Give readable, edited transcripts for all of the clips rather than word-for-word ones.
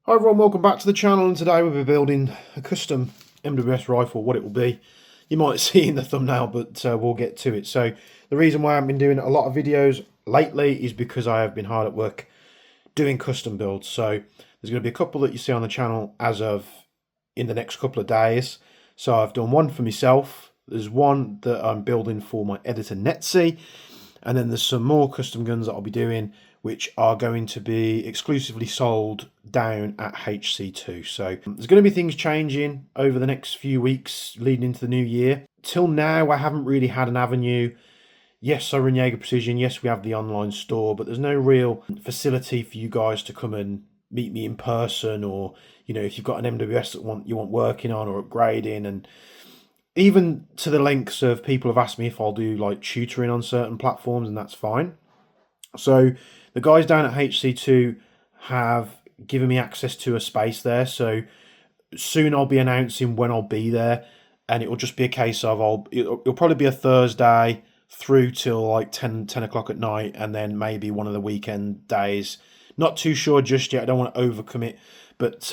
Hi everyone, welcome back to the channel, and today we'll be building a custom MWS rifle. What it will be, you might see in the thumbnail, but we'll get to it. So the reason why I've been doing a lot of videos lately is because I have been hard at work doing custom builds. So there's going to be a couple that you see on the channel as of in the next couple of days. So I've done one for myself, there's one that I'm building for my editor Netsi, and then there's some more custom guns that I'll be doing which are going to be exclusively sold down at HC2. So there's going to be things changing over the next few weeks leading into the new year. Till now, I haven't really had an avenue. Yes, I run Jaeger Precision. Yes, we have the online store, but there's no real facility for you guys to come and meet me in person, or, you know, if you've got an MWS that you want working on or upgrading, and even to the lengths of people have asked me if I'll do like tutoring on certain platforms, and that's fine. So the guys down at HC2 have given me access to a space there, so soon I'll be announcing when I'll be there, and it will just be a case of it'll probably be a Thursday through till like 10 o'clock at night, and then maybe one of the weekend days. Not too sure just yet, I don't want to overcommit, but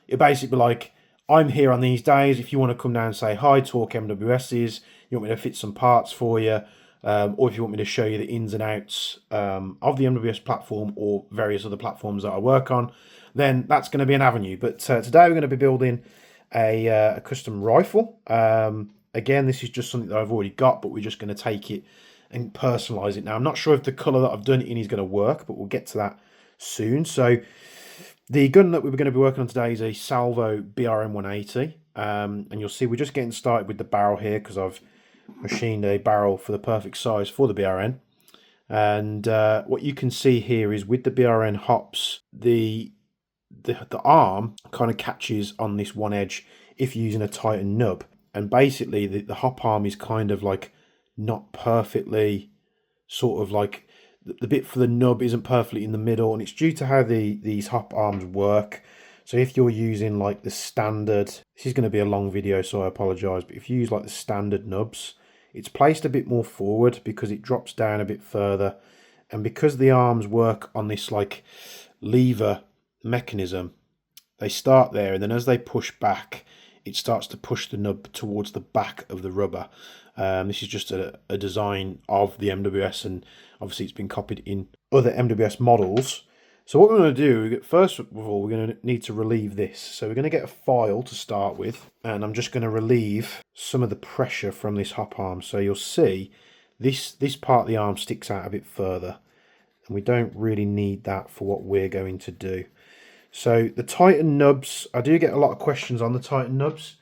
it basically like, I'm here on these days. If you want to come down and say hi, talk MWSs, you want me to fit some parts for you, or if you want me to show you the ins and outs of the MWS platform or various other platforms that I work on, then that's going to be an avenue. But today we're going to be building a custom rifle. Again, this is just something that I've already got, but we're just going to take it and personalize it. Now, I'm not sure if the color that I've done it in is going to work, but we'll get to that soon. So the gun that we're going to be working on today is a Salvo BRN-180. And you'll see we're just getting started with the barrel here because I've machined a barrel for the perfect size for the BRN. And what you can see here is with the BRN hops, the arm kind of catches on this one edge if you're using a Titan nub. And basically the hop arm is kind of like not perfectly, sort of like the bit for the nub isn't perfectly in the middle, and it's due to how these hop arms work. So if you're using like the standard, this is going to be a long video, so I apologize, but if you use like the standard nubs, it's placed a bit more forward because it drops down a bit further, and because the arms work on this like lever mechanism, they start there, and then as they push back, it starts to push the nub towards the back of the rubber. This is just a design of the MWS, and obviously it's been copied in other MWS models. So what we're going to do, first of all, we're going to need to relieve this. So we're going to get a file to start with, and I'm just going to relieve some of the pressure from this hop arm. So you'll see this part of the arm sticks out a bit further, and we don't really need that for what we're going to do. So the Titan nubs, I do get a lot of questions on the Titan nubs.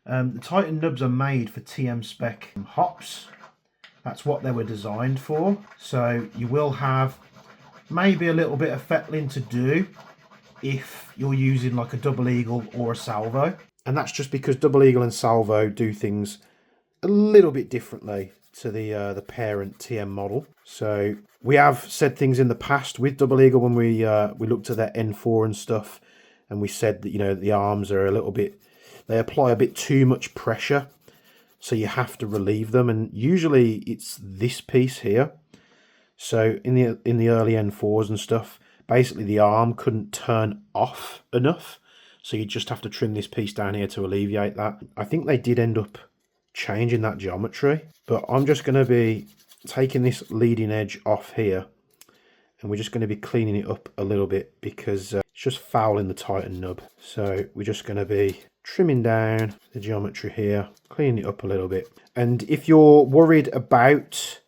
The Titan nubs are made for TM spec hops. That's what they were designed for. So you will have maybe a little bit of fettling to do if you're using like a Double Eagle or a Salvo. And that's just because Double Eagle and Salvo do things a little bit differently to the parent TM model. So we have said things in the past with Double Eagle when we looked at their N4 and stuff, and we said that, you know, the arms are a little bit, they apply a bit too much pressure, so you have to relieve them, and usually it's this piece here. So in the early N4s and stuff, basically the arm couldn't turn off enough, so you just have to trim this piece down here to alleviate that. I think they did end up changing that geometry, but I'm just going to be taking this leading edge off here, and we're just going to be cleaning it up a little bit because it's just fouling the Titan nub. So we're just going to be trimming down the geometry here, cleaning it up a little bit. And if you're worried about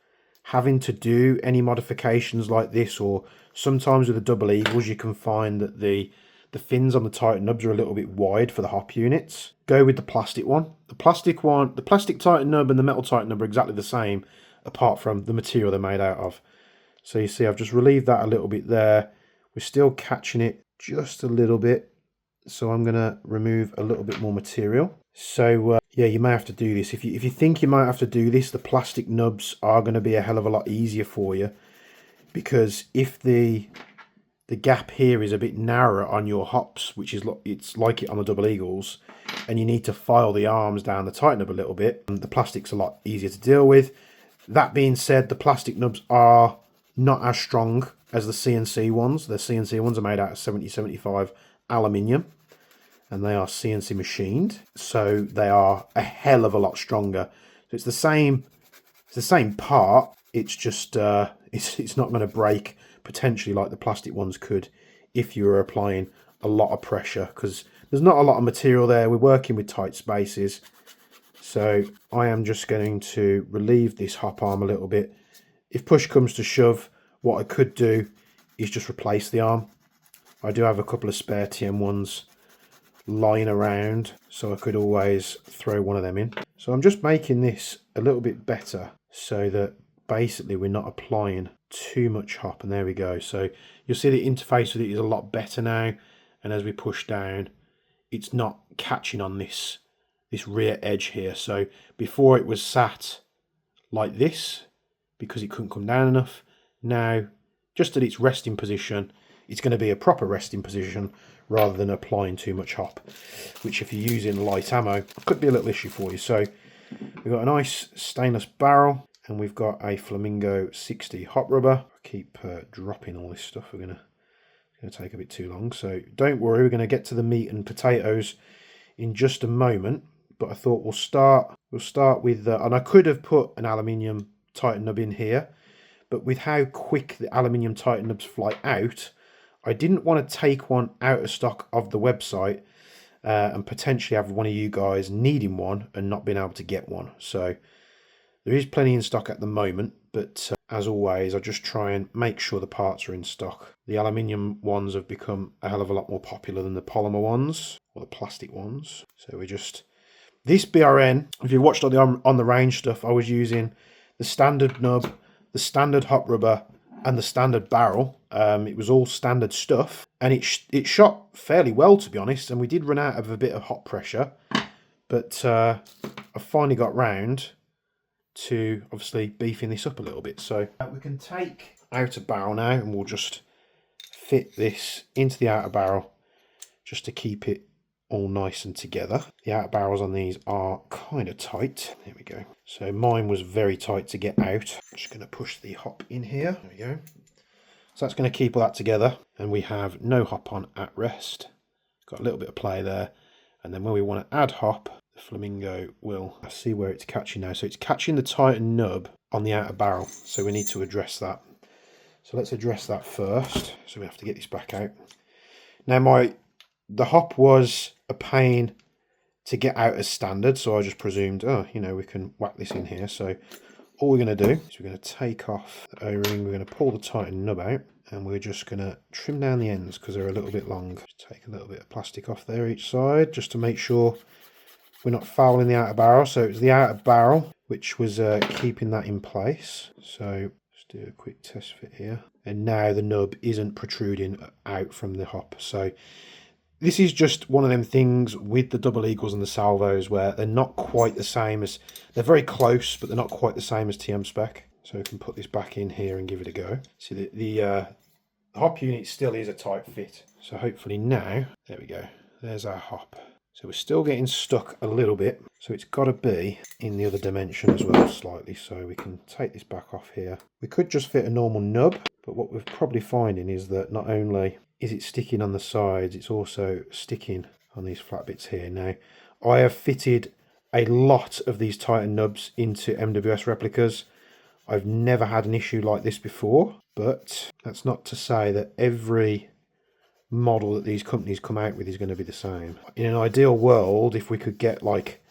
having to do any modifications like this, or sometimes with the Double Eagles you can find that the fins on the Titan nubs are a little bit wide for the hop units, go with the plastic one. The plastic Titan nub and the metal Titan nub are exactly the same, apart from the material they're made out of. So you see I've just relieved that a little bit there. We're still catching it just a little bit, so I'm going to remove a little bit more material. So yeah, you may have to do this. If you think you might have to do this, the plastic nubs are going to be a hell of a lot easier for you, because if the gap here is a bit narrower on your hops, which is it's like it on the Double Eagles, and you need to file the arms down the Titan nub a little bit, the plastic's a lot easier to deal with. That being said, the plastic nubs are not as strong as the CNC ones. The CNC ones are made out of 70-75 aluminium, and they are CNC machined, so they are a hell of a lot stronger. So it's the same part. It's just it's not going to break potentially like the plastic ones could if you were applying a lot of pressure, because there's not a lot of material there. We're working with tight spaces. So I am just going to relieve this hop arm a little bit. If push comes to shove, what I could do is just replace the arm. I do have a couple of spare TM1s lying around, so I could always throw one of them in. So I'm just making this a little bit better so that basically we're not applying too much hop. And there we go. So you'll see the interface with it is a lot better now, and as we push down, it's not catching on this rear edge here. So before it was sat like this because it couldn't come down enough. Now, just at its resting position, it's going to be a proper resting position rather than applying too much hop, which if you're using light ammo could be a little issue for you. So we've got a nice stainless barrel, and we've got a Flamingo 60 hop rubber. I keep dropping all this stuff. It's going to take a bit too long, so don't worry, we're going to get to the meat and potatoes in just a moment. But I thought we'll start with and I could have put an aluminium Titan nub in here, but with how quick the aluminium Titan nubs fly out, I didn't want to take one out of stock of the website and potentially have one of you guys needing one and not being able to get one. So there is plenty in stock at the moment, but as always, I just try and make sure the parts are in stock. The aluminium ones have become a hell of a lot more popular than the polymer ones or the plastic ones. So we just... This BRN, if you watched all the on the range stuff, I was using the standard nub, the standard hop rubber, and the standard barrel. It was all standard stuff, and it shot fairly well, to be honest. And we did run out of a bit of hot pressure, but I finally got round to obviously beefing this up a little bit. So we can take out a barrel now, and we'll just fit this into the outer barrel just to keep it all nice and together. The outer barrels on these are kind of tight. There we go. So mine was very tight to get out. I'm just going to push the hop in here. There we go. So that's going to keep all that together, and we have no hop on at rest. Got a little bit of play there, and then when we want to add hop, the Flamingo will... I see where it's catching now. So it's catching the Titan nub on the outer barrel, so we need to address that. So let's address that first. So we have to get this back out. Now the hop was a pain to get out as standard, so I just presumed, oh, you know, we can whack this in here. So all we're going to do is we're going to take off the O-ring, we're going to pull the Titan nub out, and we're just going to trim down the ends because they're a little bit long. Just take a little bit of plastic off there each side just to make sure we're not fouling the outer barrel. So it was the outer barrel which was keeping that in place. So let's do a quick test fit here, and now the nub isn't protruding out from the hop. So this is just one of them things with the double eagles and the salvos where they're not quite the same as... They're very close, but they're not quite the same as TM spec. So we can put this back in here and give it a go. See, the hop unit still is a tight fit. So hopefully now... There we go. There's our hop. So we're still getting stuck a little bit. So it's got to be in the other dimension as well slightly. So we can take this back off here. We could just fit a normal nub. But what we're probably finding is that not only is it sticking on the sides, it's also sticking on these flat bits here. Now, I have fitted a lot of these Titan nubs into MWS replicas. I've never had an issue like this before, but that's not to say that every model that these companies come out with is going to be the same. In an ideal world, if we could get like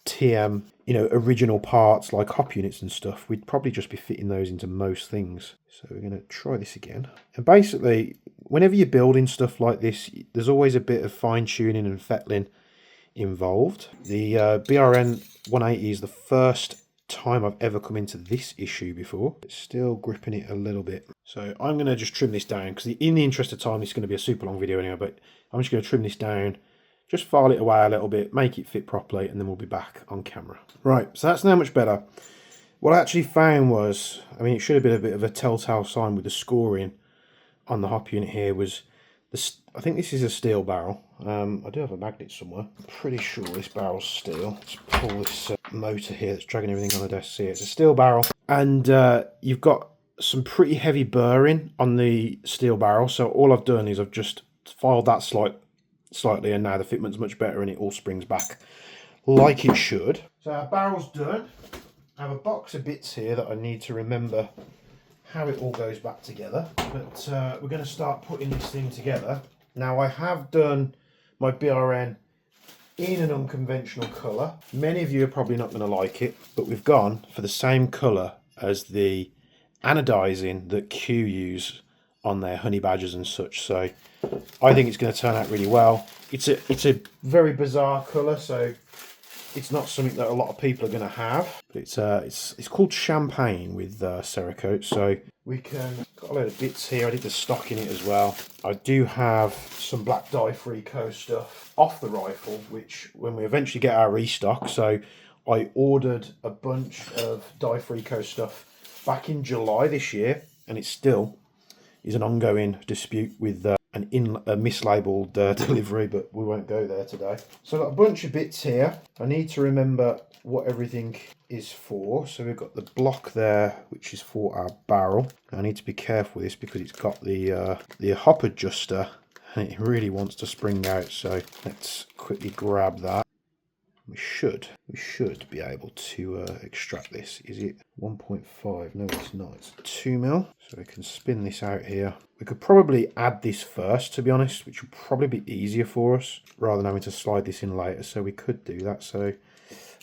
TM, you know, original parts like hop units and stuff, we'd probably just be fitting those into most things. So we're going to try this again. And basically, whenever you're building stuff like this, there's always a bit of fine tuning and fettling involved. The BRN-180 is the first time I've ever come into this issue before. It's still gripping it a little bit. So I'm going to just trim this down because in the interest of time, this is going to be a super long video anyway, but I'm just going to trim this down, just file it away a little bit, make it fit properly, and then we'll be back on camera. Right, so that's now much better. What I actually found was, I mean, it should have been a bit of a telltale sign with the scoring on the hop unit here, was this. I think this is a steel barrel. I do have a magnet somewhere. I'm pretty sure this barrel's steel. Let's pull this motor here that's dragging everything on the desk. See, it's a steel barrel, and you've got some pretty heavy burring on the steel barrel, so all I've done is I've just filed that slightly, and now the fitment's much better and it all springs back like it should. So our barrel's done. I have a box of bits here that I need to remember how it all goes back together, but we're going to start putting this thing together. Now I have done my BRN in an unconventional colour. Many of you are probably not going to like it, but we've gone for the same colour as the anodizing that Q use on their honey badgers and such, so I think it's going to turn out really well. It's a very bizarre colour, so it's not something that a lot of people are going to have. But it's called champagne with Cerakote, so we can got a load of bits here. I did the stock in it as well. I do have some black dye-free Co stuff off the rifle, which when we eventually get our restock. So I ordered a bunch of dye-free Co stuff back in July this year, and it still is an ongoing dispute with a mislabeled delivery, but we won't go there today. So I've got a bunch of bits here. I need to remember what everything is for. So we've got the block there, which is for our barrel. I need to be careful with this because it's got the hop adjuster and it really wants to spring out. So let's quickly grab that. We should be able to extract this. Is it 1.5? No, it's not. It's 2 mil. So we can spin this out here. We could probably add this first, to be honest, which would probably be easier for us rather than having to slide this in later. So we could do that. So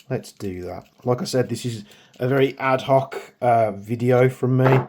let's do that. Like I said, this is a very ad hoc video from me.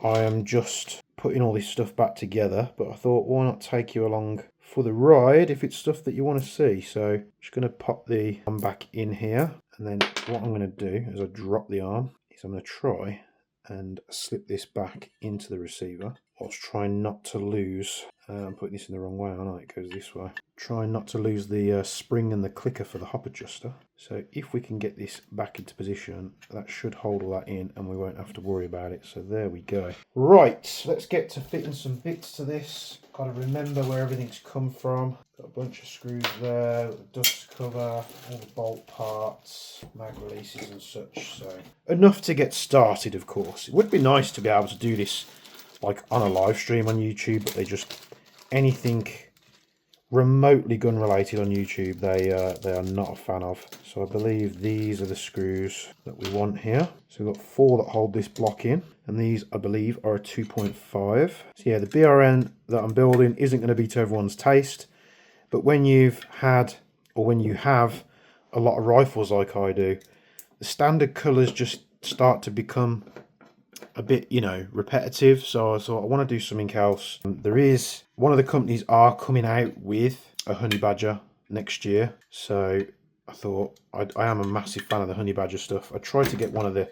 I am just putting all this stuff back together, but I thought, why not take you along for the ride if it's stuff that you want to see. So I'm just going to pop the arm back in here, and then what I'm going to do as I drop the arm is I'm going to try and slip this back into the receiver whilst trying not to lose, I'm putting this in the wrong way, aren't I? It goes this way. Trying not to lose the spring and the clicker for the hop adjuster. So if we can get this back into position, that should hold all that in and we won't have to worry about it. So there we go. Right, let's get to fitting some bits to this. Got to remember where everything's come from. Got a bunch of screws there, the dust cover, all the bolt parts, mag releases and such. So enough to get started, of course. It would be nice to be able to do this like on a live stream on YouTube, but they just, anything remotely gun related on YouTube they are not a fan of. So I believe these are the screws that we want here. So we've got 4 that hold this block in, and these I believe are a 2.5. So yeah, the BRN that I'm building isn't going to be to everyone's taste, but when you've had, or when you have a lot of rifles like I do, the standard colours just start to become a bit, you know, repetitive. So I thought I want to do something else. There is, one of the companies are coming out with a honey badger next year, so I thought I am a massive fan of the honey badger stuff. I tried to get one of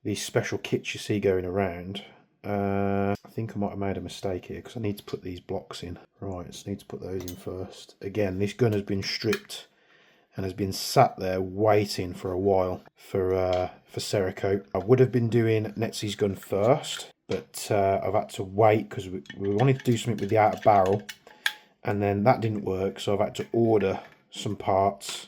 these special kits you see going around. I think I might have made a mistake here because I need to put these blocks in. Right, just need to put those in first. Again, this gun has been stripped and has been sat there waiting for a while for Cerakote. I would have been doing Netsy's gun first, but I've had to wait because we wanted to do something with the outer barrel, and then that didn't work, so I've had to order some parts,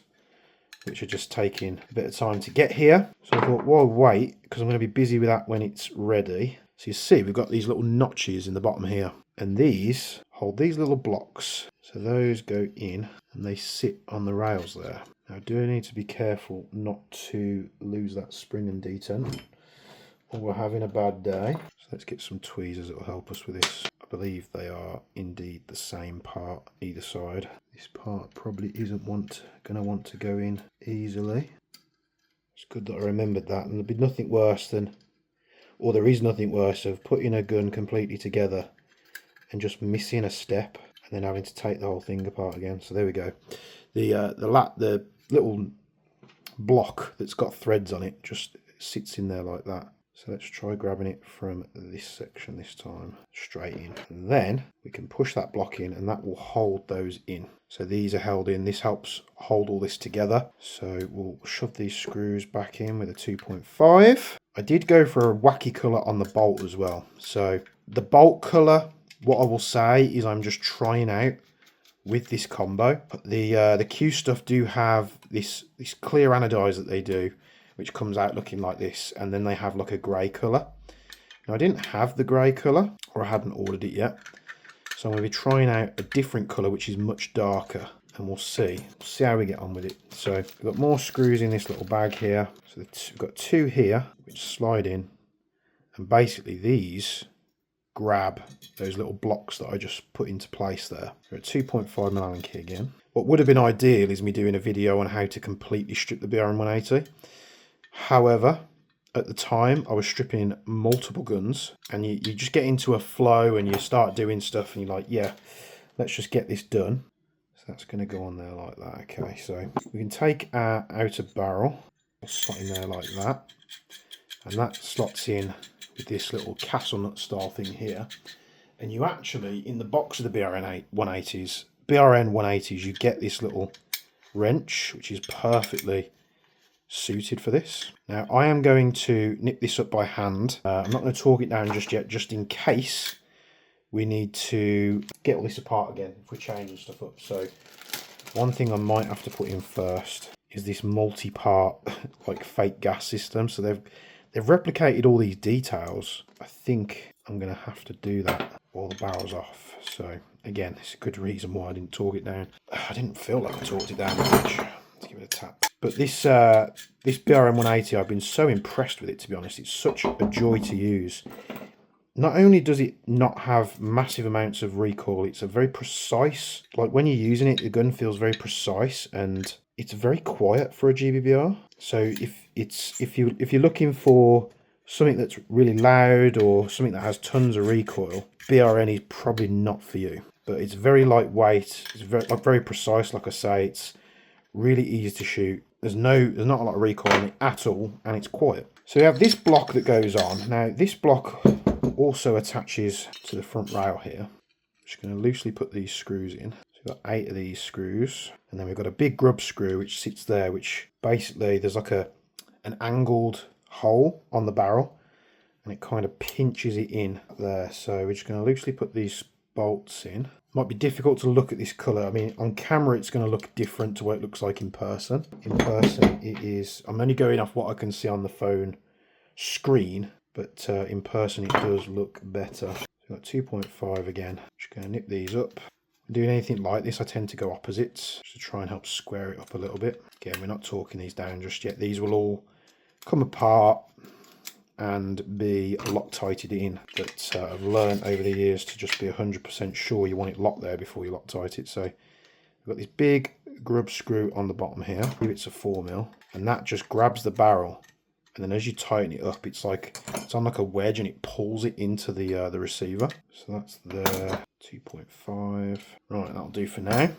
which are just taking a bit of time to get here. So I thought, well, wait, because I'm going to be busy with that when it's ready. So you see, we've got these little notches in the bottom here, and these hold these little blocks. So those go in and they sit on the rails there. Now I do need to be careful not to lose that spring and detent, or we're having a bad day. So let's get some tweezers that will help us with this. I believe they are indeed the same part either side. This part probably isn't going to want to go in easily. It's good that I remembered that, and there'd be nothing worse than, or there is nothing worse of putting a gun completely together and just missing a step and then having to take the whole thing apart again. So there we go. The little block that's got threads on it just sits in there like that. So let's try grabbing it from this section this time, straight in. And then we can push that block in and that will hold those in. So these are held in. This helps hold all this together. So we'll shove these screws back in with a 2.5. I did go for a wacky colour on the bolt as well. So the bolt colour, what I will say is I'm just trying out with this combo. The Q stuff do have this clear anodize that they do, which comes out looking like this, and then they have like a grey colour, Now, I didn't have the grey colour, or I hadn't ordered it yet, so I'm going to be trying out a different colour which is much darker, and we'll see how we get on with it. So we've got more screws in this little bag here. So we've got 2 here which slide in, and basically these grab those little blocks that I just put into place there. We're at 2.5mm Allen key again. What would have been ideal is me doing a video on how to completely strip the BRN-180. However, at the time I was stripping multiple guns, and you just get into a flow and you start doing stuff and you're like, yeah, let's just get this done. So that's going to go on there like that. Okay, so we can take our outer barrel, slot in there like that, and that slots in with this little castle nut style thing here. And you actually, in the box of the BRN-180s, you get this little wrench which is perfectly suited for this. Now I am going to nip this up by hand. I'm not going to torque it down just yet, just in case we need to get all this apart again if we're changing stuff up. So one thing I might have to put in first is this multi-part like fake gas system. So they've replicated all these details. I think I'm going to have to do that while the barrel's off. So again, it's a good reason why I didn't torque it down. I didn't feel like I torqued it down much. Let's give it a tap. But this BRN-180, I've been so impressed with it, to be honest. It's such a joy to use. Not only does it not have massive amounts of recoil, it's a very precise, like when you're using it, the gun feels very precise, and it's very quiet for a GBBR. So if you're looking for something that's really loud or something that has tons of recoil, BRN is probably not for you. But it's very lightweight, it's very precise, like I say, it's really easy to shoot. There's not a lot of recoil on it at all, and it's quiet. So we have this block that goes on. Now this block also attaches to the front rail here. I'm just going to loosely put these screws in. So we've got 8 of these screws, and then we've got a big grub screw which sits there, which basically there's like an angled hole on the barrel, and it kind of pinches it in there. So we're just going to loosely put these bolts in. Might be difficult to look at this colour. I mean, on camera it's going to look different to what it looks like in person. In person it is, I'm only going off what I can see on the phone screen, but in person it does look better. So we've got 2.5 again. Just going to nip these up. Doing anything like this, I tend to go opposites to try and help square it up a little bit. Again, we're not torquing these down just yet. These will all come apart and be Loctited in, but I've learned over the years to just be 100% sure you want it locked there before you Loctite it. So we've got this big grub screw on the bottom here. I believe it's a 4mm, and that just grabs the barrel, and then as you tighten it up, it's on like a wedge, and it pulls it into the receiver. So that's the 2.5. Right, that'll do for now.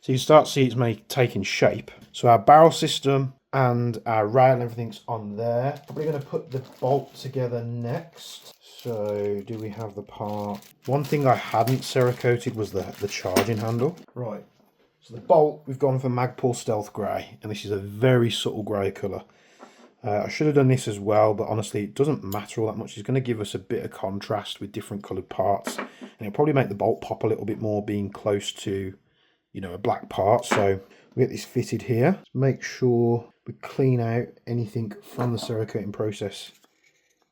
So you can start to see it's taking shape. So our barrel system and our rail and everything's on there. Probably going to put the bolt together next. So do we have the part? One thing I hadn't Cerakoted was the charging handle. Right, so the bolt, we've gone for Magpul Stealth Grey, and this is a very subtle grey colour. I should have done this as well, but honestly it doesn't matter all that much. It's going to give us a bit of contrast with different coloured parts, and it'll probably make the bolt pop a little bit more being close to, you know, a black part. So we get this fitted here. Make sure we clean out anything from the Cerakoting process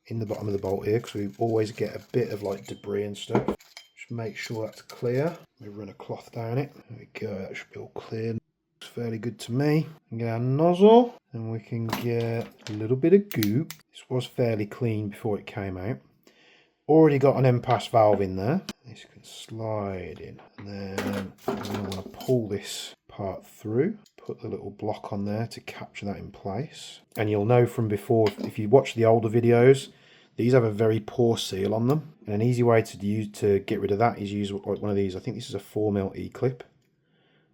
in the bottom of the bolt here, because we always get a bit of like debris and stuff. Just make sure that's clear. We run a cloth down it. There we go, that should be all clear. Looks fairly good to me. We get our nozzle, and we can get a little bit of goop. This was fairly clean before it came out. Already got an impasse valve in there. This can slide in, and then I'm going to pull this part through. Put the little block on there to capture that in place. And you'll know from before, if you watch the older videos, these have a very poor seal on them. And an easy way to get rid of that is use like one of these. I think this is a 4mm E-clip.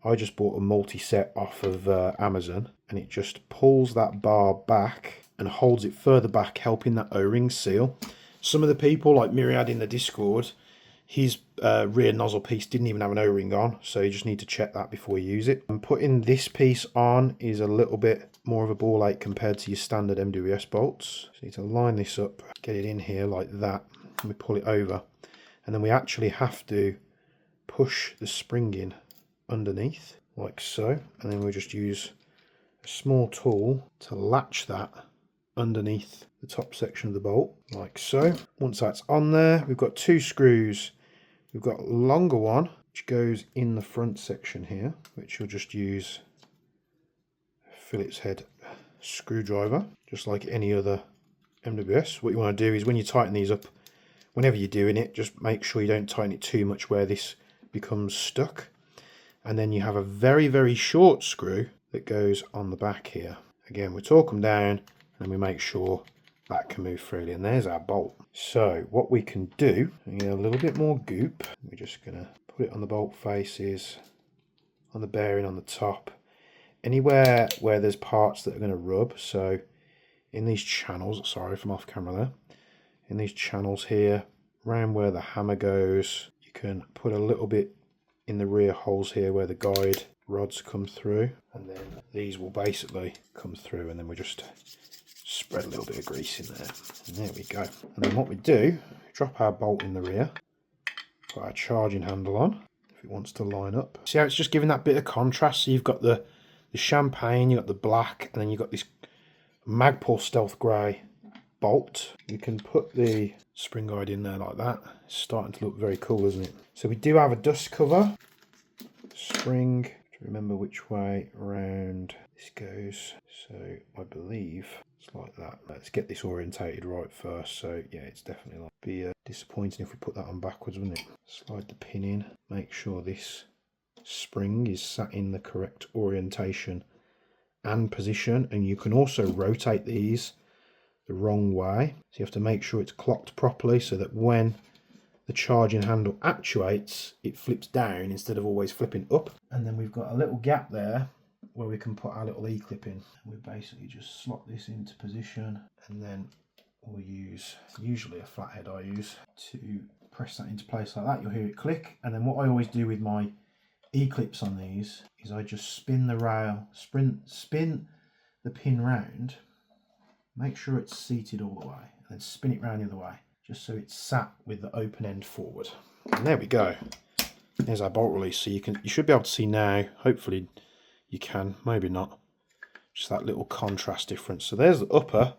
I just bought a multi-set off of Amazon, and it just pulls that bar back and holds it further back, helping that O-ring seal. Some of the people, like Myriad in the Discord, his rear nozzle piece didn't even have an O-ring on, so you just need to check that before you use it. And putting this piece on is a little bit more of a ball ache compared to your standard MWS bolts. So you need to line this up, get it in here like that, and we pull it over. And then we actually have to push the spring in underneath, like so. And then we just use a small tool to latch that underneath the top section of the bolt, like so. Once that's on there, we've got 2 screws. We've got a longer one, which goes in the front section here, which you'll just use a Phillips head screwdriver, just like any other MWS. What you want to do is when you tighten these up, whenever you're doing it, just make sure you don't tighten it too much where this becomes stuck. And then you have a very, very short screw that goes on the back here. Again, we torque them down and we make sure that can move freely. And there's our bolt. So what we can do, get a little bit more goop. We're just going to put it on the bolt faces, on the bearing on the top, anywhere where there's parts that are going to rub. So in these channels, sorry if I'm off camera there, in these channels here, around where the hammer goes, you can put a little bit in the rear holes here where the guide rods come through, and then these will basically come through, and then we just spread a little bit of grease in there, and there we go. And then what we do, drop our bolt in the rear, put our charging handle on if it wants to line up. See how it's just giving that bit of contrast? So you've got the champagne, you've got the black, and then you've got this Magpul stealth grey bolt. You can put the spring guide in there like that. It's starting to look very cool, isn't it? So we do have a dust cover, spring, to remember which way around this goes. So I believe it's like that. Let's get this orientated right first. So yeah, it's definitely like be disappointing if we put that on backwards, wouldn't it? Slide the pin in, make sure this spring is sat in the correct orientation and position, and you can also rotate these the wrong way, so you have to make sure it's clocked properly so that when the charging handle actuates, it flips down instead of always flipping up. And then we've got a little gap there where we can put our little E-clip in. We basically just slot this into position, and then we'll use, usually a flathead I use, to press that into place like that. You'll hear it click. And then what I always do with my E-clips on these is I just spin the rail, spin the pin round, make sure it's seated all the way, and then spin it round the other way, just so it's sat with the open end forward. And there we go. There's our bolt release. So you should be able to see now, hopefully you can, maybe not, just that little contrast difference. So there's the upper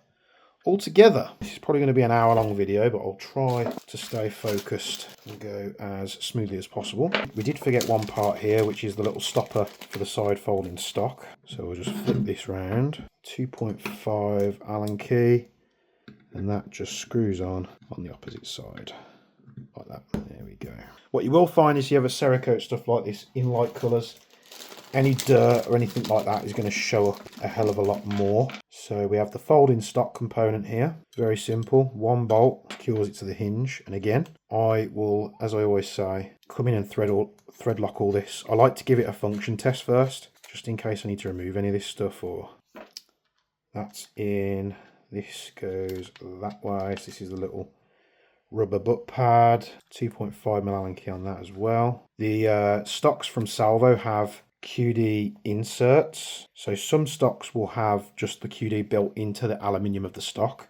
all together. This is probably going to be an hour-long video, but I'll try to stay focused and go as smoothly as possible. We did forget one part here, which is the little stopper for the side folding stock. So we'll just flip this round. 2.5 Allen key, and that just screws on the opposite side, like that. There we go. What you will find is you have a Cerakote stuff like this in light colours, any dirt or anything like that is going to show up a hell of a lot more. So we have the folding stock component here. Very simple. One bolt secures it to the hinge. And again, I will, as I always say, come in and thread lock all this. I like to give it a function test first, just in case I need to remove any of this stuff. Or that's in. This goes that way. So this is the little rubber butt pad. 2.5mm Allen key on that as well. The stocks from Salvo have QD inserts. So some stocks will have just the QD built into the aluminium of the stock.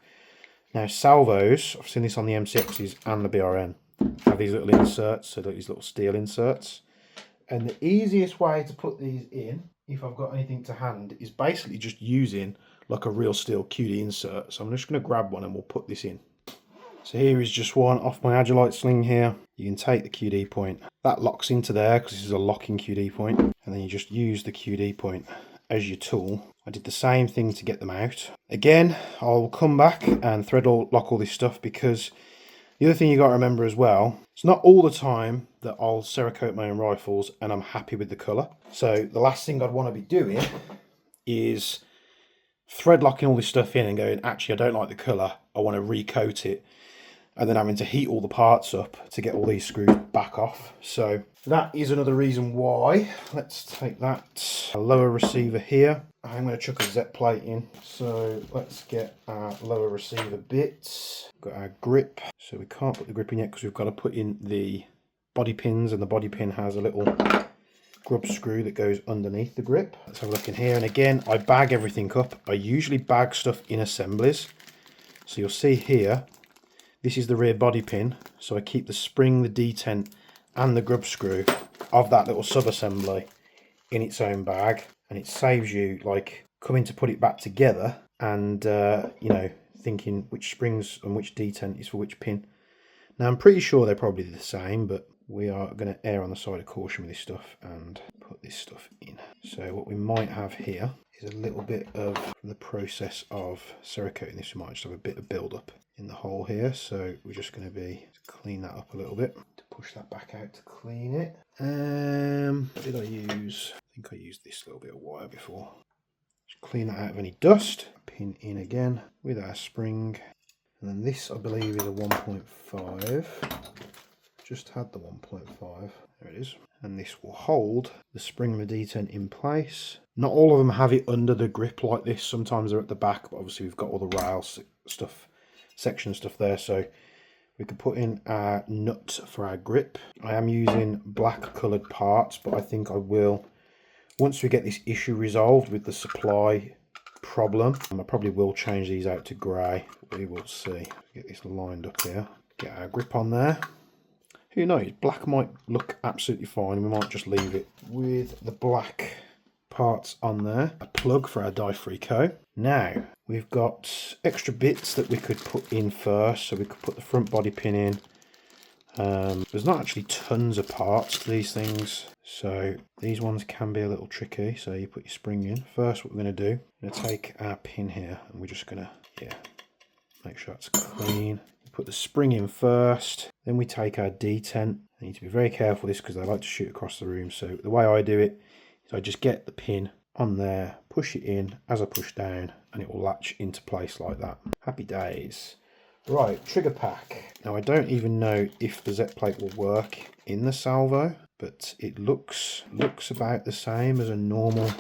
Now Salvos, I've seen this on the MCXs and the BRN, have these little inserts, so these little steel inserts. And the easiest way to put these in, if I've got anything to hand, is basically just using like a real steel QD insert. So I'm just going to grab one and we'll put this in. So here is just one off my Agilite sling here. You can take the QD point. That locks into there because this is a locking QD point. And then you just use the QD point as your tool. I did the same thing to get them out. Again, I'll come back and lock all this stuff, because the other thing you got to remember as well, it's not all the time that I'll Cerakote my own rifles and I'm happy with the colour. So the last thing I'd want to be doing is thread locking all this stuff in and going, actually I don't like the colour, I want to recoat it, and then having to heat all the parts up to get all these screws back off. So that is another reason why. Let's take that lower receiver here. I'm going to chuck a Z plate in. So let's get our lower receiver bits. Got our grip. So we can't put the grip in yet because we've got to put in the body pins, and the body pin has a little grub screw that goes underneath the grip. Let's have a look in here. And again, I bag everything up. I usually bag stuff in assemblies. So you'll see here, this is the rear body pin, so I keep the spring, the detent and the grub screw of that little sub-assembly in its own bag, and it saves you like coming to put it back together and you know, thinking which springs and which detent is for which pin. Now I'm pretty sure they're probably the same, but we are going to err on the side of caution with this stuff and put this stuff in. So what we might have here is a little bit of, from the process of Cerakoting this, we might just have a bit of build up in the hole here. So we're just going to be clean that up a little bit to push that back out to clean it. What did I use? I think I used this little bit of wire before. Just clean that out of any dust. Pin in again with our spring. And then this, I believe, is a 1.5. Just had the 1.5. There it is. And this will hold the spring and the detent in place. Not all of them have it under the grip like this. Sometimes they're at the back, but obviously we've got all the rail stuff, section stuff there. So we could put in our nut for our grip. I am using black coloured parts, but I think I will, once we get this issue resolved with the supply problem, I probably will change these out to grey. We will see. Get this lined up here. Get our grip on there. Who knows? Black might look absolutely fine. We might just leave it with the black parts on there. A plug for our die-free co. Now we've got extra bits that we could put in first. So we could put the front body pin in. There's not actually tons of parts to these things, so these ones can be a little tricky. So you put your spring in. First, what we're going to do, we're going to take our pin here and we're just going to, make sure it's clean. We put the spring in first, then we take our detent. I need to be very careful with this because they like to shoot across the room. So the way I do it is I just get the pin on there, push it in as I push down, and it will latch into place like that. Happy days. Right, trigger pack. Now I don't even know if the Z plate will work in the Salvo, but it looks about the same as a normal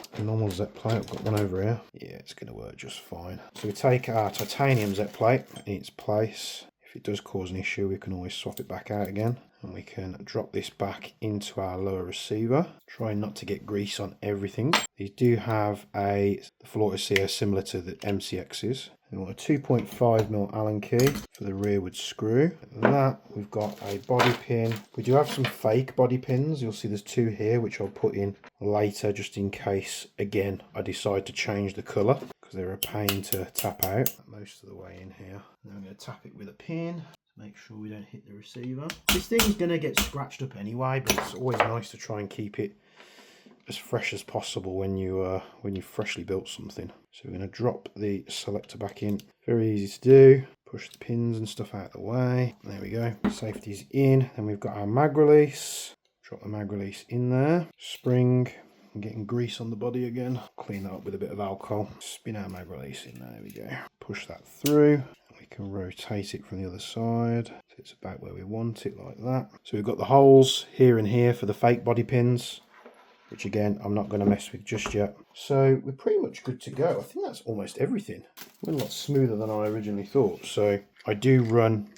Z plate. I've got one over here. Yeah, it's going to work just fine. So we take our titanium Z plate in its place. If it does cause an issue, we can always swap it back out again. And we can drop this back into our lower receiver. Try not to get grease on everything. These do have the floaters here similar to the MCXs. We want a 2.5mm Allen key for the rearward screw. That, we've got a body pin. We do have some fake body pins. You'll see there's two here, which I'll put in later just in case, again, I decide to change the colour because they're a pain to tap out. Most of the way in here. Now I'm going to tap it with a pin. Make sure we don't hit the receiver. This thing's going to get scratched up anyway, but it's always nice to try and keep it as fresh as possible when you freshly built something. So we're going to drop the selector back in. Very easy to do. Push the pins and stuff out of the way. There we go. Safety's in. Then we've got our mag release. Drop the mag release in there. Spring. I'm getting grease on the body again. Clean that up with a bit of alcohol. Spin our mag release in there. There we go. Push that through. We can rotate it from the other side. So it's about where we want it, like that. So we've got the holes here and here for the fake body pins, which again, I'm not going to mess with just yet. So we're pretty much good to go. I think that's almost everything. Went a lot smoother than I originally thought. So I do run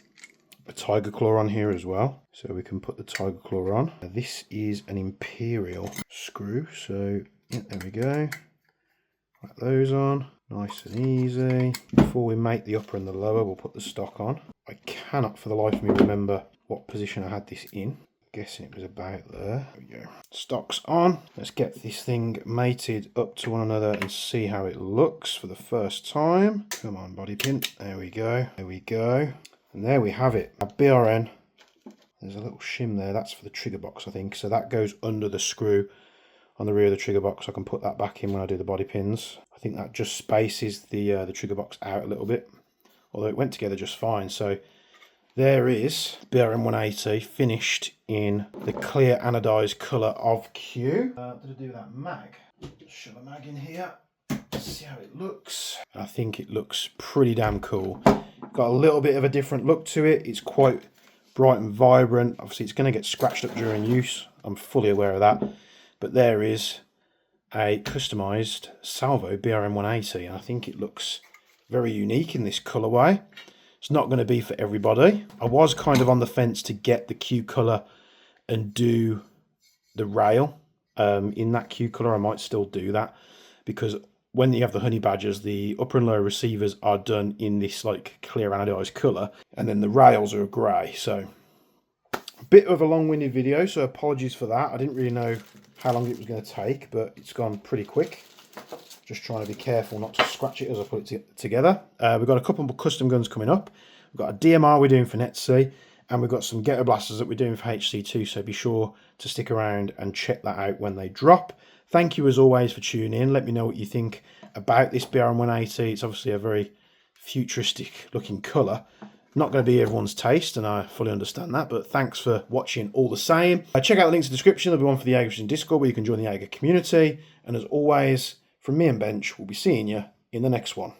a tiger claw on here as well. So we can put the tiger claw on. Now, this is an Imperial screw. So yeah, there we go. Put those on. Nice and easy. Before we make the upper and the lower, we'll put the stock on. I cannot for the life of me remember what position I had this in. Guessing it was about there. There we go. Stock's on. Let's get this thing mated up to one another and see how it looks for the first time. Come on, body pin. There we go. There we go. And there we have it. A BRN. There's a little shim there. That's for the trigger box, I think. So that goes under the screw on the rear of the trigger box. I can put that back in when I do the body pins. I think that just spaces the trigger box out a little bit. Although it went together just fine. So there is BRN-180 finished in the clear anodized colour of Q. What did I do with that mag? Just shove a mag in here. See how it looks. I think it looks pretty damn cool. Got a little bit of a different look to it. It's quite bright and vibrant. Obviously it's going to get scratched up during use. I'm fully aware of that. But there is a customised Salvo BRN-180. And I think it looks very unique in this colourway. It's not going to be for everybody. I was kind of on the fence to get the Q colour and do the rail in that Q colour. I might still do that because when you have the honey badgers, the upper and lower receivers are done in this like clear anodized colour, and then the rails are grey. So a bit of a long-winded video, so apologies for that. I didn't really know how long it was going to take, but it's gone pretty quick. Just trying to be careful not to scratch it as I put it together. We've got a couple of custom guns coming up. We've got a DMR we're doing for NetC, and we've got some ghetto blasters that we're doing for HC2, so be sure to stick around and check that out when they drop. Thank you as always for tuning in. Let me know what you think about this BRN-180. It's obviously a very futuristic looking colour. Not going to be everyone's taste, and I fully understand that, but thanks for watching all the same. Check out the links in the description. There'll be one for the Jaeger Vision Discord where you can join the Jaeger community. And as always, from me and Bench, we'll be seeing you in the next one.